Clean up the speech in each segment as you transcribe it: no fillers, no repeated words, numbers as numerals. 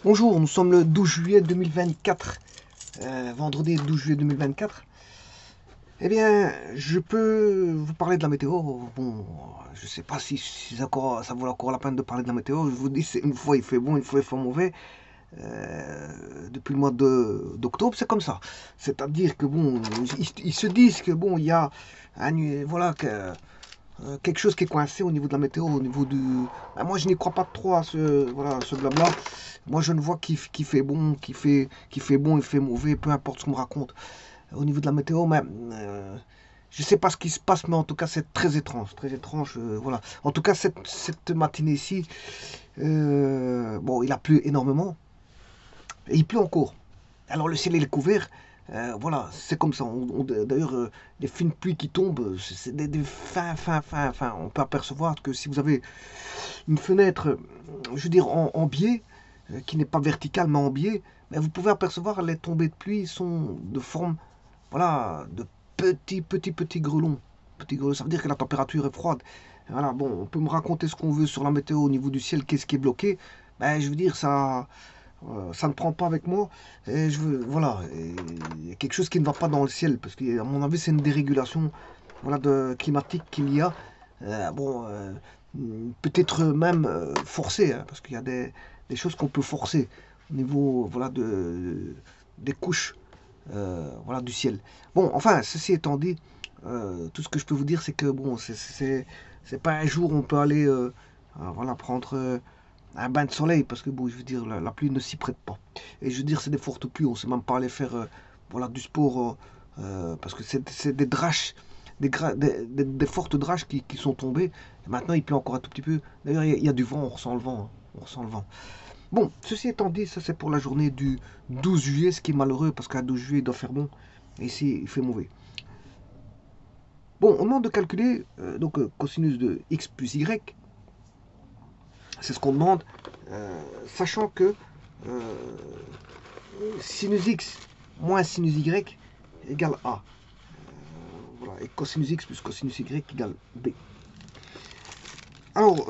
Bonjour, nous sommes le 12 juillet 2024, vendredi 12 juillet 2024. Eh bien, je peux vous parler de la météo. Bon, je sais pas si ça vaut encore la peine de parler de la météo. Je vous dis, c'est une fois il fait bon, une fois il fait mauvais. Depuis le mois d'octobre, c'est comme ça. C'est-à-dire que bon, ils se disent que bon, il y a voilà, quelque chose qui est coincé au niveau de la météo, au niveau du. Ben, moi, je n'y crois pas trop à ce blabla. Moi, je ne vois qui fait bon, qui fait bon, il fait mauvais, peu importe ce qu'on me raconte au niveau de la météo. Mais je sais pas ce qui se passe, mais en tout cas, c'est très étrange, très étrange. Voilà. En tout cas, cette matinée-ci, bon, il a plu énormément et il pleut encore. Alors le ciel est couvert. Voilà, c'est comme ça. D'ailleurs, les fines pluies qui tombent, c'est des fins. On peut apercevoir que si vous avez une fenêtre, je veux dire, en biais, qui n'est pas verticale mais en biais, ben, vous pouvez apercevoir les tombées de pluie sont de forme, voilà, de petits grelons. Petits grelons, ça veut dire que la température est froide. Voilà, bon, on peut me raconter ce qu'on veut sur la météo au niveau du ciel, qu'est-ce qui est bloqué. Ben, je veux dire, ça ne prend pas avec moi. Et voilà, il y a quelque chose qui ne va pas dans le ciel, parce qu'à mon avis, c'est une dérégulation voilà, climatique qu'il y a. Bon, peut-être même forcée, hein, parce qu'il y a des choses qu'on peut forcer au niveau voilà, des couches voilà, du ciel. Bon, enfin, ceci étant dit, tout ce que je peux vous dire, c'est que bon, c'est pas un jour où on peut aller voilà, prendre un bain de soleil, parce que bon, je veux dire, la pluie ne s'y prête pas. Et je veux dire, c'est des fortes pluies, on sait même pas aller faire voilà, du sport, parce que c'est des draches, des fortes draches qui sont tombées. Et maintenant, il pleut encore un tout petit peu. D'ailleurs, il y a du vent, on ressent le vent, hein, on ressent le vent. Bon, ceci étant dit, ça c'est pour la journée du 12 juillet, ce qui est malheureux, parce qu'à 12 juillet, il doit faire bon, et ici, il fait mauvais. Bon, on demande de calculer donc cosinus de x plus y. C'est ce qu'on demande, sachant que euh, sinus x moins sinus y égale a. Voilà, et cosinus x plus cosinus y égale b. Alors,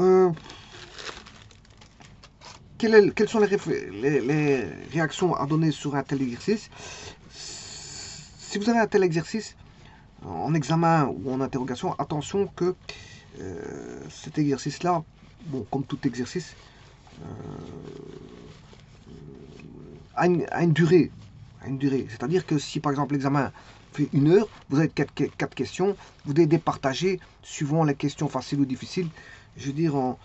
quelles sont les réactions à donner sur un tel exercice? Si vous avez un tel exercice en examen ou en interrogation, attention que cet exercice-là, bon, comme tout exercice, a une durée. C'est-à-dire que si par exemple l'examen fait 1 heure, vous avez quatre questions, vous devez départager suivant les questions faciles ou difficiles, je veux dire en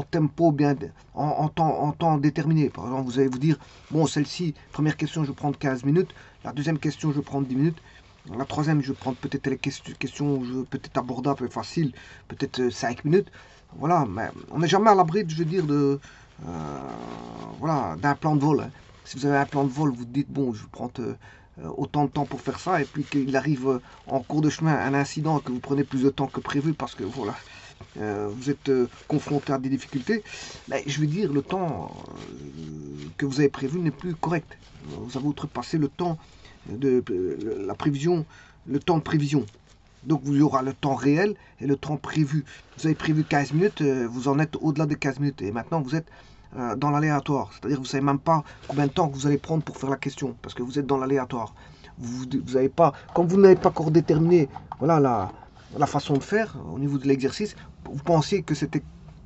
tempo bien, en temps déterminé. Par exemple, vous allez vous dire, bon, celle-ci, première question, je vais prendre 15 minutes, la deuxième question, je vais prendre 10 minutes, la troisième, je vais prendre peut-être les questions peut-être abordables, faciles, peut-être 5 minutes. Voilà, mais on n'est jamais à l'abri, je veux dire, voilà, d'un plan de vol, hein. Si vous avez un plan de vol, vous dites, bon, je vais prendre autant de temps pour faire ça, et puis qu'il arrive en cours de chemin un incident, que vous prenez plus de temps que prévu, parce que voilà, vous êtes confronté à des difficultés, mais je veux dire, le temps que vous avez prévu n'est plus correct. Vous avez outrepassé le temps de la prévision, le temps de prévision. Donc il y aura le temps réel et le temps prévu. Vous avez prévu 15 minutes, vous en êtes au-delà de 15 minutes. Et maintenant, vous êtes dans l'aléatoire. C'est-à-dire que vous ne savez même pas combien de temps que vous allez prendre pour faire la question. Parce que vous êtes dans l'aléatoire. Vous avez pas, comme vous n'avez pas encore déterminé voilà, la façon de faire au niveau de l'exercice, vous pensiez que c'était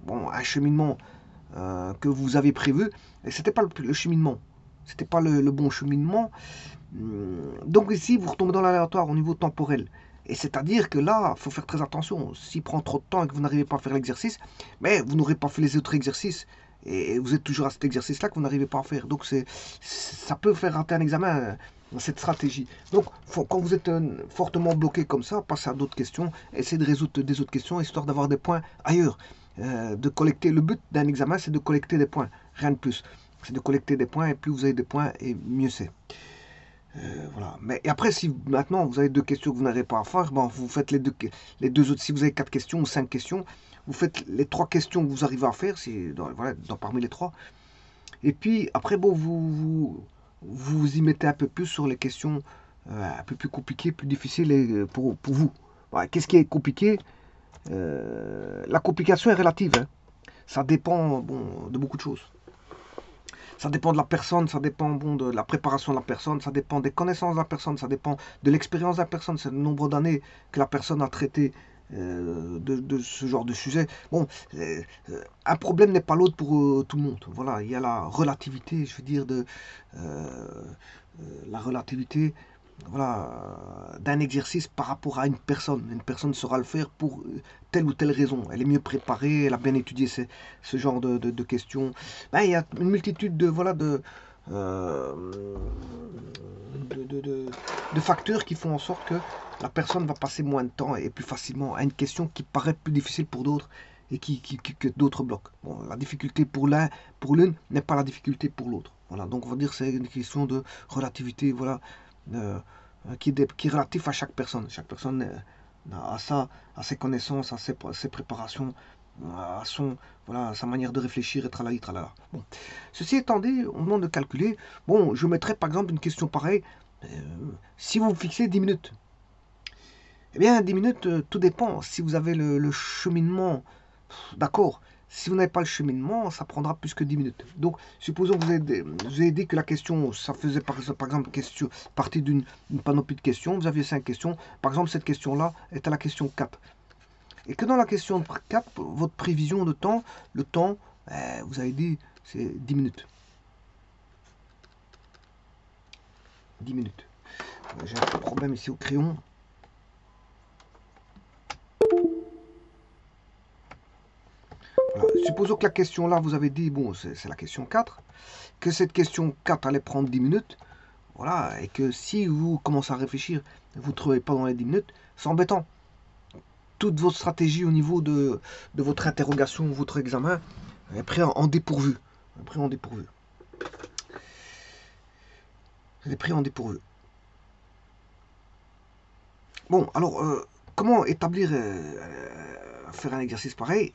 bon, un cheminement que vous avez prévu. Et ce n'était pas le cheminement. C'était pas le bon cheminement. Donc ici, vous retombez dans l'aléatoire au niveau temporel. Et c'est-à-dire que là, il faut faire très attention. S'il prend trop de temps et que vous n'arrivez pas à faire l'exercice, mais vous n'aurez pas fait les autres exercices. Et vous êtes toujours à cet exercice-là que vous n'arrivez pas à faire. Donc ça peut faire rater un examen, cette stratégie. Donc quand vous êtes fortement bloqué comme ça, passez à d'autres questions, essayez de résoudre des autres questions, histoire d'avoir des points ailleurs. De collecter. Le but d'un examen, c'est de collecter des points, rien de plus. C'est de collecter des points, et plus vous avez des points, et mieux c'est. Voilà. Mais et après, si maintenant vous avez deux questions que vous n'arrivez pas à faire, bon, vous faites les deux autres. Si vous avez quatre questions ou cinq questions, vous faites les trois questions que vous arrivez à faire, voilà, parmi les trois. Et puis après, bon, vous y mettez un peu plus sur les questions un peu plus compliquées, plus difficiles pour vous. Voilà. Qu'est-ce qui est compliqué? La complication est relative, hein. Ça dépend bon, de beaucoup de choses. Ça dépend de la personne, ça dépend bon, de la préparation de la personne, ça dépend des connaissances de la personne, ça dépend de l'expérience de la personne, c'est le nombre d'années que la personne a traité de ce genre de sujet. Bon, un problème n'est pas l'autre pour tout le monde. Voilà, il y a la relativité, je veux dire, la relativité voilà, d'un exercice par rapport à une personne. Une personne saura le faire pour telle ou telle raison. Elle est mieux préparée, elle a bien étudié ce genre de questions. Ben, il y a une multitude voilà, euh, de facteurs qui font en sorte que la personne va passer moins de temps et plus facilement à une question qui paraît plus difficile pour d'autres et que d'autres bloquent. Bon, la difficulté pour l'une n'est pas la difficulté pour l'autre. Voilà, donc on va dire que c'est une question de relativité, voilà, euh, qui est relatif à chaque personne. Chaque personne a ses connaissances, a ses préparations, à voilà, à sa manière de réfléchir et tralala, tralala. Bon. Ceci étant dit, on demande de calculer. Bon, je mettrais par exemple une question pareille. Si vous fixez 10 minutes, eh bien 10 minutes, tout dépend. Si vous avez le cheminement, d'accord. Si vous n'avez pas le cheminement, ça prendra plus que 10 minutes. Donc, supposons que vous avez dit que la question, ça faisait par exemple question, partie d'une panoplie de questions. Vous aviez 5 questions. Par exemple, cette question-là est à la question 4. Et que dans la question 4, votre prévision de temps, le temps, vous avez dit, c'est 10 minutes. 10 minutes. J'ai un problème ici au crayon. Voilà. Supposons que la question là, vous avez dit, bon, c'est la question 4, que cette question 4 allait prendre 10 minutes, voilà, et que si vous commencez à réfléchir, vous ne trouvez pas dans les 10 minutes, c'est embêtant. Toute votre stratégie au niveau de votre interrogation, votre examen, est pris en dépourvu. Est pris en dépourvu. Est pris en dépourvu. Bon, alors, comment établir, faire un exercice pareil?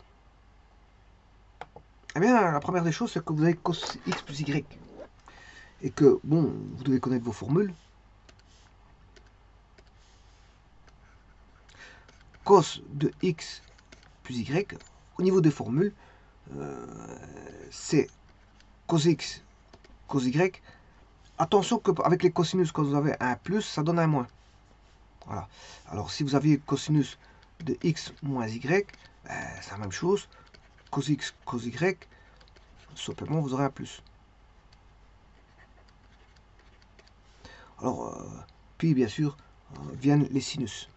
Eh bien, la première des choses, c'est que vous avez cos x plus y. Et que, bon, vous devez connaître vos formules. Cos de x plus y, au niveau des formules, c'est cos x, cos y. Attention qu'avec les cosinus, quand vous avez un plus, ça donne un moins. Voilà. Alors, si vous aviez cosinus de x moins y, c'est la même chose. Cos x, cos y, simplement, vous aurez un plus. Alors, puis, bien sûr, viennent les sinus.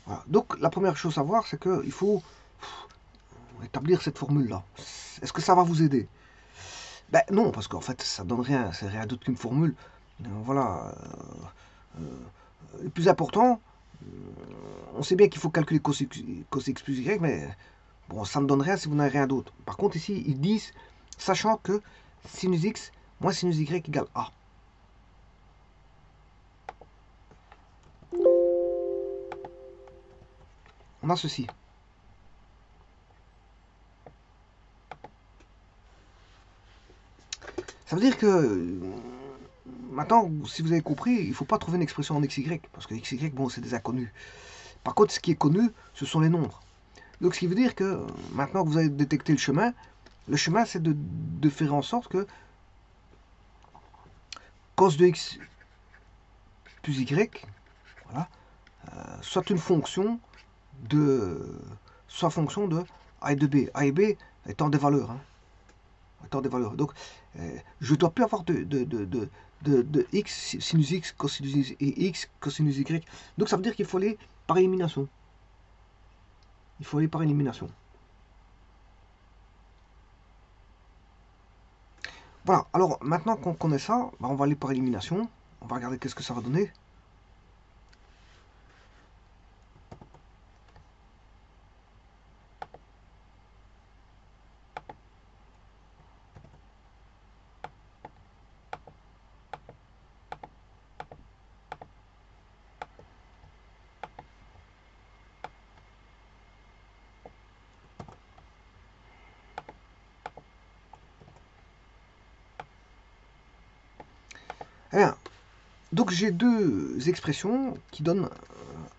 Voilà. Donc, la première chose à voir, c'est qu'il faut établir cette formule-là. Est-ce que ça va vous aider? Ben non, parce qu'en fait, ça donne rien, c'est rien d'autre qu'une formule. Voilà. Le plus important, on sait bien qu'il faut calculer cos x plus y, mais bon, ça ne donne rien si vous n'avez rien d'autre. Par contre, ici, ils disent, sachant que sinus x moins sinus y égale a. On a ceci. Ça veut dire que maintenant, si vous avez compris, il ne faut pas trouver une expression en xy, parce que xy, bon, c'est des inconnus. Par contre, ce qui est connu, ce sont les nombres. Donc, ce qui veut dire que maintenant que vous avez détecté le chemin, c'est de faire en sorte que cos de x plus y, voilà, soit une fonction soit fonction de a et de b. A et b étant des valeurs. Hein, étant des valeurs. Donc, je ne dois plus avoir de x, sinus x, cosinus et x, cosinus y. Donc, ça veut dire qu'il faut aller par élimination. Il faut aller par élimination. Voilà, alors maintenant qu'on connaît ça, on va aller par élimination. On va regarder qu'est-ce que ça va donner. Eh bien, donc j'ai deux expressions qui donnent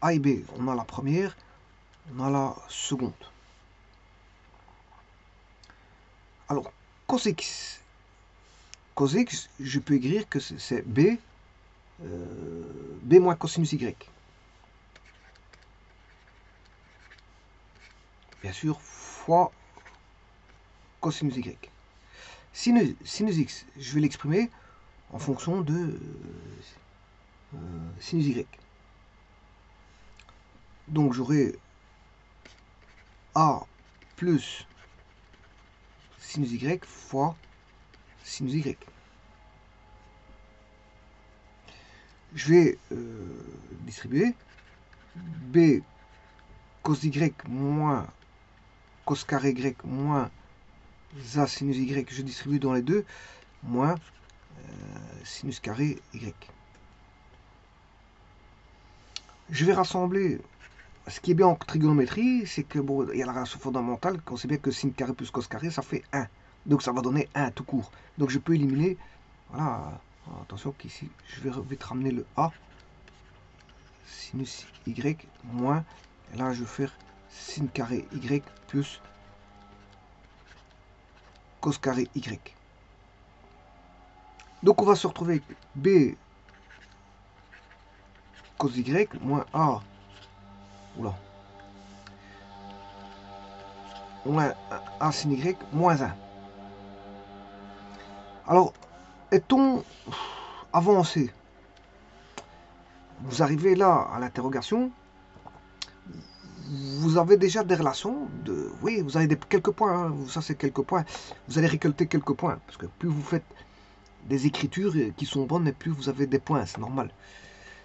A et B. On a la première, on a la seconde. Alors, cos x, je peux écrire que c'est b, b moins cosinus y. Bien sûr, fois cosinus y. Sinus x, je vais l'exprimer en fonction de sinus y. Donc j'aurai a plus sinus y fois sinus y. Je vais distribuer b cos y moins cos carré y moins a sinus y, je distribue dans les deux, moins sinus carré y. Je vais rassembler. Ce qui est bien en trigonométrie, c'est que bon, il y a la relation fondamentale, qu'on sait bien que sin carré plus cos carré, ça fait 1. Donc ça va donner 1 tout court. Donc je peux éliminer, voilà, attention qu'ici, je vais vite ramener le a, sinus y moins, et là je vais faire sin carré y plus cos carré y. Donc on va se retrouver avec b cos y moins a, oula, moins a sin y moins 1. Alors, est-on avancé? Vous arrivez là à l'interrogation, vous avez déjà des relations, oui, vous avez quelques points, hein, ça c'est quelques points, vous allez récolter quelques points, parce que plus vous faites des écritures qui sont bonnes, et plus vous avez des points, c'est normal.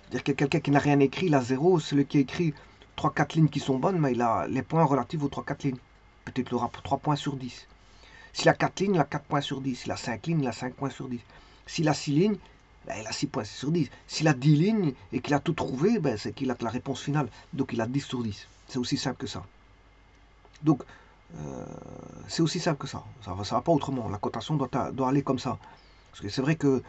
C'est-à-dire que quelqu'un qui n'a rien écrit, il a 0, celui qui a écrit 3-4 lignes qui sont bonnes, mais il a les points relatifs aux 3-4 lignes. Peut-être il aura 3 points sur 10. S'il a 4 lignes, il a 4 points sur 10. S'il a 5 lignes, il a 5 points sur 10. S'il a 6 lignes, ben, il a 6 points sur 10. S'il a 10 lignes et qu'il a tout trouvé, ben, c'est qu'il a la réponse finale. Donc il a 10 sur 10. C'est aussi simple que ça. Donc, c'est aussi simple que ça. Ça va pas autrement. La cotation doit aller comme ça. Parce que c'est vrai que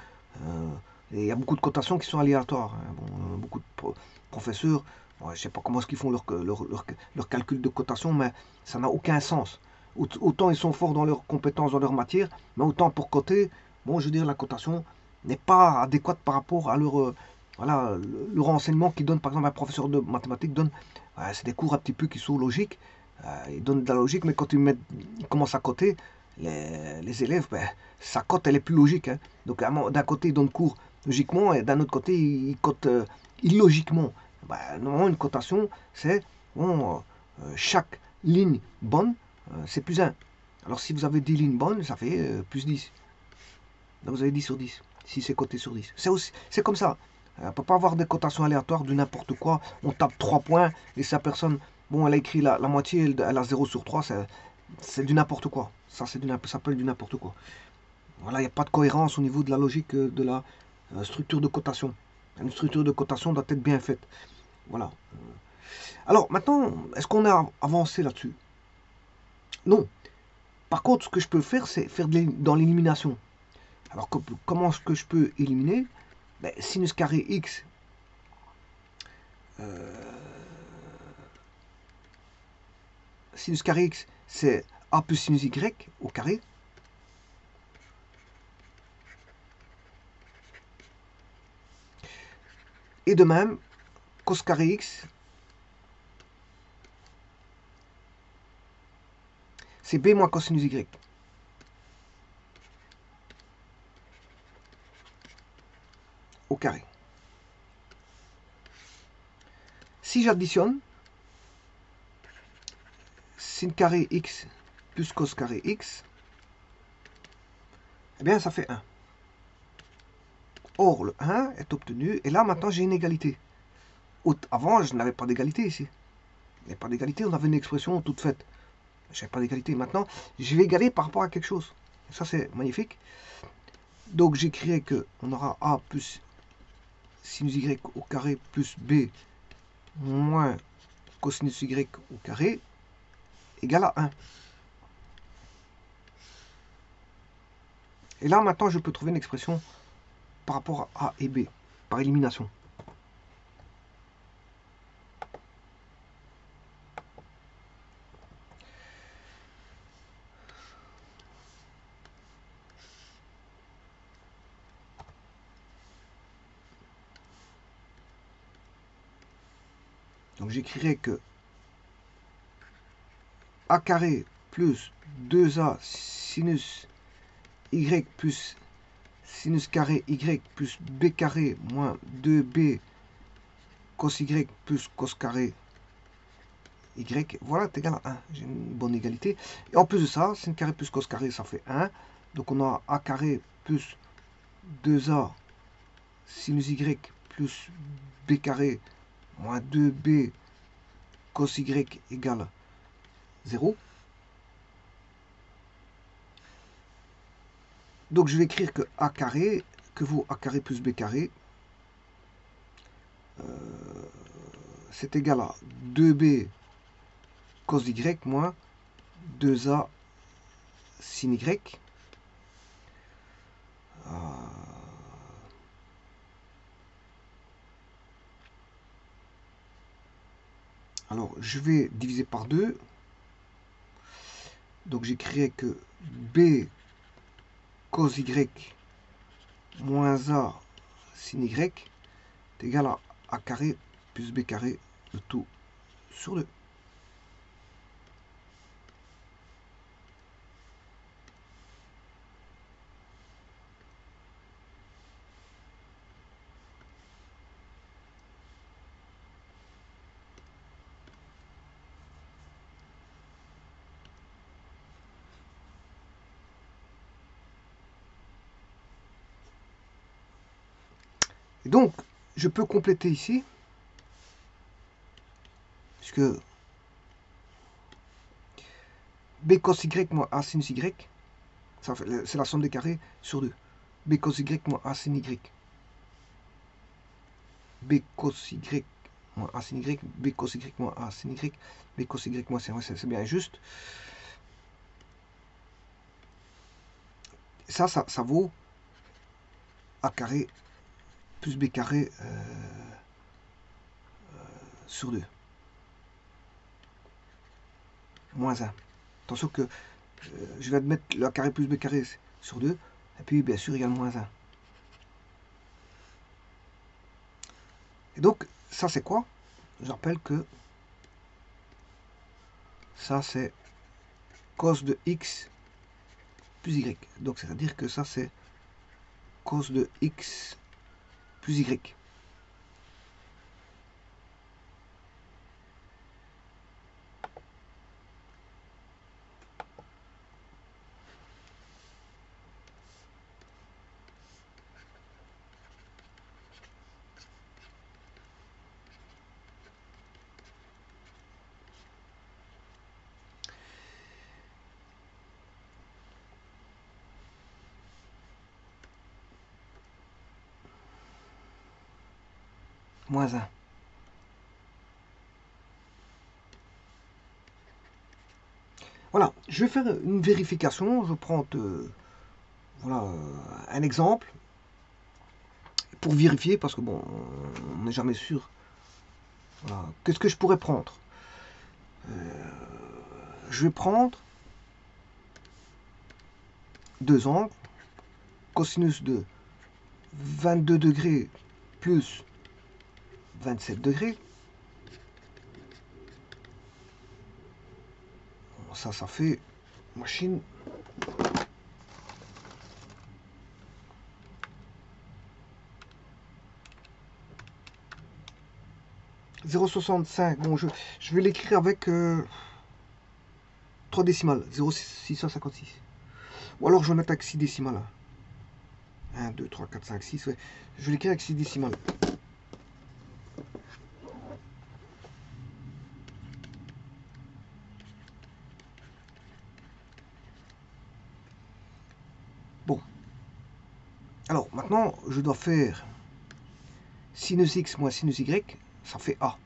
il y a beaucoup de cotations qui sont aléatoires. Hein. Bon, beaucoup de professeurs, bon, je ne sais pas comment est-ce qu'ils font leur calcul de cotation, mais ça n'a aucun sens. Autant ils sont forts dans leurs compétences, dans leur matière, mais autant pour coter, bon, je veux dire, la cotation n'est pas adéquate par rapport à leur, voilà, le renseignement qu'ils donne. Par exemple, un professeur de mathématiques donne, c'est des cours un petit peu qui sont logiques, ils donnent de la logique, mais quand ils commencent à coter, les élèves, ben, sa cote, elle est plus logique. Hein. Donc, d'un côté, ils donnent cours logiquement, et d'un autre côté, ils cotent illogiquement. Ben, normalement, une cotation, c'est bon, chaque ligne bonne, c'est plus 1. Alors, si vous avez 10 lignes bonnes, ça fait plus 10. Donc, vous avez 10 sur 10, si c'est coté sur 10. C'est comme ça. On ne peut pas avoir des cotations aléatoires de n'importe quoi. On tape 3 points, et si la personne, bon, elle a écrit la moitié, elle a 0 sur 3, c'est du n'importe quoi. Ça s'appelle du n'importe quoi. Voilà, il n'y a pas de cohérence au niveau de la logique de la structure de cotation. Une structure de cotation doit être bien faite. Voilà. Alors, maintenant, est-ce qu'on a avancé là-dessus? Non. Par contre, ce que je peux faire, c'est faire dans l'élimination. Alors, comment est-ce que je peux éliminer? Ben, sinus carré x sinus carré x, c'est a plus sinus y au carré. Et de même, cos carré x, c'est b moins cosinus y. Au carré. Si j'additionne, sin carré x plus cos carré x, eh bien ça fait 1. Or, le 1 est obtenu, et là maintenant j'ai une égalité. Avant, je n'avais pas d'égalité ici. Il n'y avait pas d'égalité, on avait une expression toute faite. Je n'avais pas d'égalité. Maintenant, je vais égaler par rapport à quelque chose. Et ça, c'est magnifique. Donc, j'écrirai qu'on aura a plus sinus y au carré plus b moins cosinus y au carré égale à 1. Et là, maintenant, je peux trouver une expression par rapport à A et B, par élimination. Donc j'écrirai que a carré plus 2a sinus y plus sinus carré y plus b carré moins 2b cos y plus cos carré y, voilà, est égal à 1. J'ai une bonne égalité. Et en plus de ça, sin carré plus cos carré, ça fait 1. Donc on a a carré plus 2a sinus y plus b carré moins 2b cos y égale 0. Donc je vais écrire que a carré, que vaut a carré plus b carré, c'est égal à 2b cos y moins 2a sin y. Alors je vais diviser par 2. Donc j'écrirai que b cos y moins a sin y est égal à a carré plus b carré, le tout sur 2. Et donc, je peux compléter ici, puisque b cos y moins a sin y, c'est la somme des carrés sur 2. b cos y moins a sin y. b cos y moins a sin y, b cos y moins a sin y, b cos y moins c'est bien juste. Ça vaut a carré plus b carré sur 2. Moins 1. Attention que je vais admettre le a carré plus b carré sur 2. Et puis bien sûr égale moins 1. Et donc ça c'est quoi? Je rappelle que ça c'est cos de x plus y. Donc c'est-à-dire que ça c'est cos de x plus y. Moins 1. Voilà, je vais faire une vérification. Je prends voilà, un exemple pour vérifier, parce que bon, on n'est jamais sûr. Voilà. Qu'est-ce que je pourrais prendre? Je vais prendre deux angles, cosinus de 22 degrés plus 27 degrés. Ça fait machine. « 0,65. Bon, je vais l'écrire avec 3 décimales. 0,656. Ou alors je vais mettre avec 6 décimales. 1, 2, 3, 4, 5, 6. Ouais. Je vais l'écrire avec 6 décimales. Bon. Alors, maintenant, je dois faire sinus x moins sinus y. Ça fait A.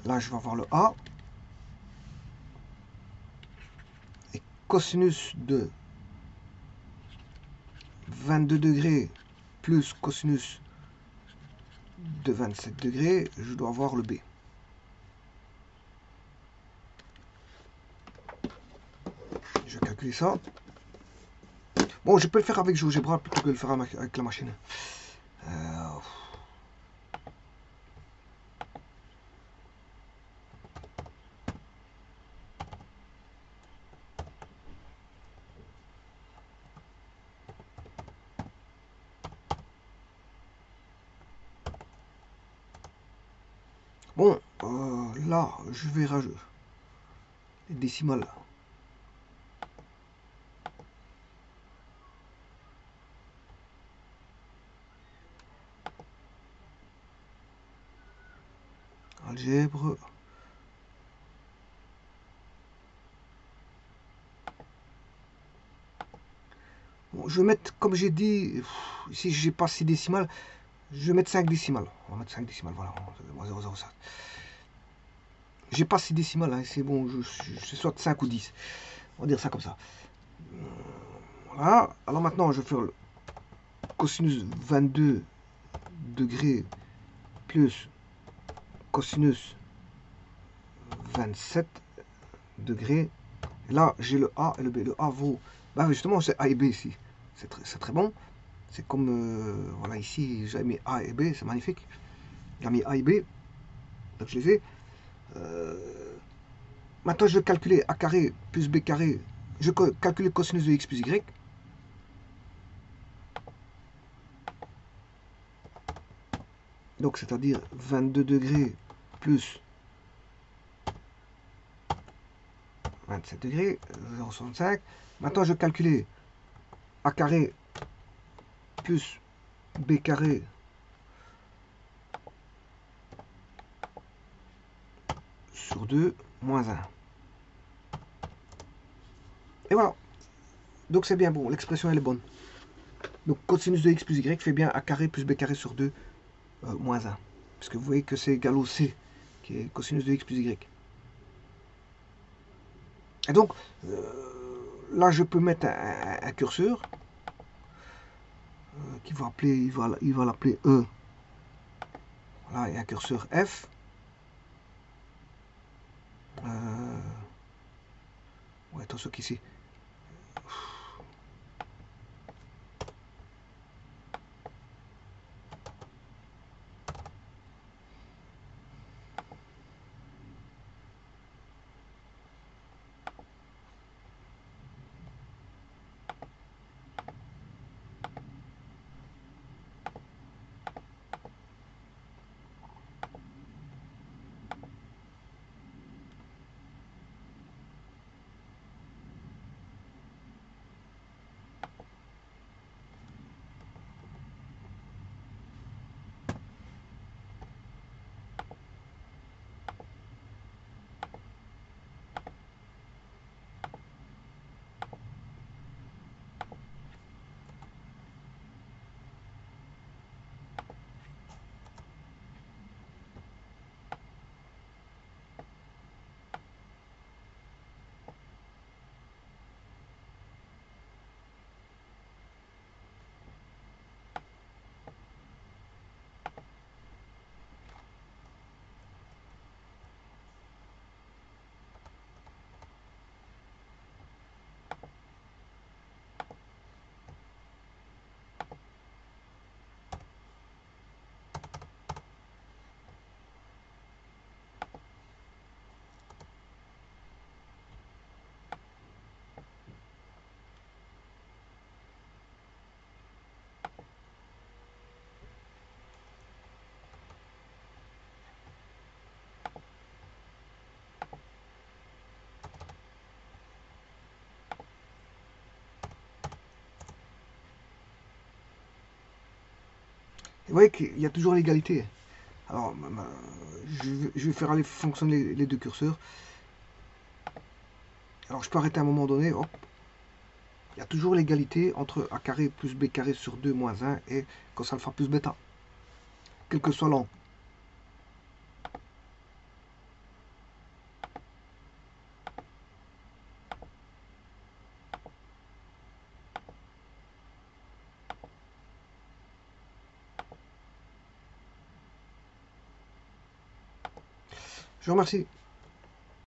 Là, je vais avoir le A. Et cosinus de 22 degrés plus cosinus de 27 degrés, je dois avoir le B. je vais calculer ça. Bon, je peux le faire avec GeoGebra plutôt que de le faire avec la machine. Bon, là, je vais rajouter les décimales. Algèbre. Bon, je vais mettre, comme j'ai dit, si j'ai pas 6 décimales, je vais mettre 5 décimales. On va mettre 5 décimales, voilà. 0,07. J'ai pas 6 décimales, hein, c'est bon, je soit 5 ou 10. On va dire ça comme ça. Voilà. Alors maintenant, je vais faire le cosinus 22 degrés plus cosinus 27 degrés. Et là, j'ai le A et le B. Le A vaut... Bah, justement, c'est A et B ici. C'est très bon. C'est comme... voilà, ici, j'ai mis A et B. C'est magnifique. J'ai mis A et B. Donc, je les ai. Maintenant, je vais calculer A carré plus B carré. Je vais calculer cosinus de X plus Y. Donc, c'est-à-dire 22 degrés plus 27 degrés, 0,65. Maintenant, je vais calculer A carré plus B carré sur 2 moins 1. Et voilà. Donc, c'est bien bon. L'expression, elle est bonne. Donc, cosinus de X plus Y fait bien A carré plus B carré sur 2 moins 1. Parce que vous voyez que c'est égal au C, qui est cosinus de X plus Y. Et donc, là, je peux mettre un curseur qui va appeler, il va l'appeler E. Voilà, et un curseur F. Ouais, attention qu'ici. Vous voyez qu'il y a toujours l'égalité. Alors, je vais faire aller fonctionner les deux curseurs. Alors, je peux arrêter à un moment donné. Hop. Il y a toujours l'égalité entre A carré plus B carré sur 2 moins 1 et cos alpha plus bêta. Quel que soit l'angle. Je vous remercie.